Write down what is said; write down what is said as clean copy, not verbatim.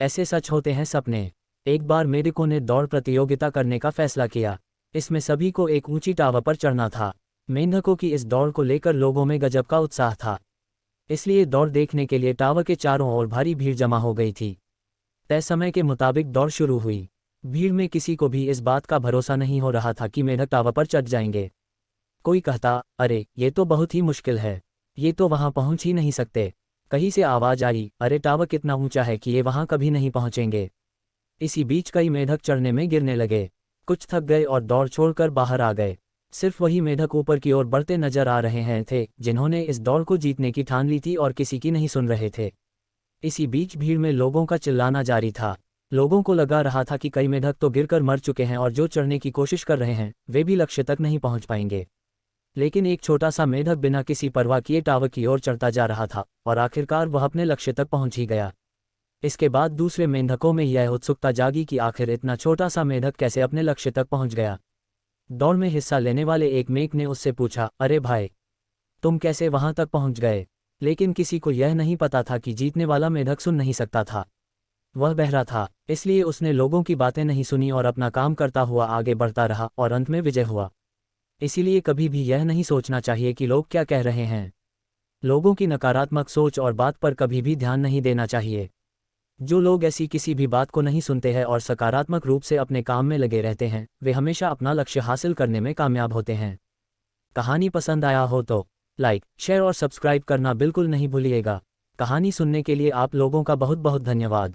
ऐसे सच होते हैं सपने। एक बार मेढकों ने दौड़ प्रतियोगिता करने का फैसला किया। इसमें सभी को एक ऊंची टावर पर चढ़ना था। मेंढकों की इस दौड़ को लेकर लोगों में गजब का उत्साह था। इसलिए दौड़ देखने के लिए टावर के चारों ओर भारी भीड़ जमा हो गई थी। तय समय के मुताबिक दौड़ शुरू हुई। भीड़ में किसी को भी इस बात का भरोसा नहीं हो रहा था कि मेढक टावर पर चढ़ जाएंगे। कोई कहता, अरे ये तो बहुत ही मुश्किल है, ये तो वहां पहुंच ही नहीं सकते। कहीं से आवाज आई, अरे टावर कितना ऊंचा है कि ये वहां कभी नहीं पहुंचेंगे। इसी बीच कई मेढक चढ़ने में गिरने लगे। कुछ थक गए और दौड़ छोड़कर बाहर आ गए। सिर्फ वही मेढक ऊपर की ओर बढ़ते नजर आ रहे हैं थे जिन्होंने इस दौड़ को जीतने की ठान ली थी और किसी की नहीं सुन रहे थे। इसी बीच भीड़ में लोगों का चिल्लाना जारी था। लोगों को लगा रहा था कि कई मेढक तो गिरकर मर चुके हैं और जो चढ़ने की कोशिश कर रहे हैं वे भी लक्ष्य तक नहीं पहुंच पाएंगे। लेकिन एक छोटा सा मेढक बिना किसी परवाह किए टावर की ओर चढ़ता जा रहा था और आखिरकार वह अपने लक्ष्य तक पहुंच ही गया। इसके बाद दूसरे मेंढकों में यह उत्सुकता जागी कि आखिर इतना छोटा सा मेढक कैसे अपने लक्ष्य तक पहुंच गया। दौड़ में हिस्सा लेने वाले एक मेंढक ने उससे पूछा, अरे भाई, तुम कैसे वहां तक पहुंच गए? लेकिन किसी को यह नहीं पता था कि जीतने वाला मेढक सुन नहीं सकता था। वह बहरा था, इसलिए उसने लोगों की बातें नहीं सुनी और अपना काम करता हुआ आगे बढ़ता रहा और अंत में विजय हुआ। इसीलिए कभी भी यह नहीं सोचना चाहिए कि लोग क्या कह रहे हैं। लोगों की नकारात्मक सोच और बात पर कभी भी ध्यान नहीं देना चाहिए। जो लोग ऐसी किसी भी बात को नहीं सुनते हैं और सकारात्मक रूप से अपने काम में लगे रहते हैं वे हमेशा अपना लक्ष्य हासिल करने में कामयाब होते हैं। कहानी पसंद आया हो तो लाइक, शेयर और सब्सक्राइब करना बिल्कुल नहीं भूलिएगा। कहानी सुनने के लिए आप लोगों का बहुत बहुत धन्यवाद।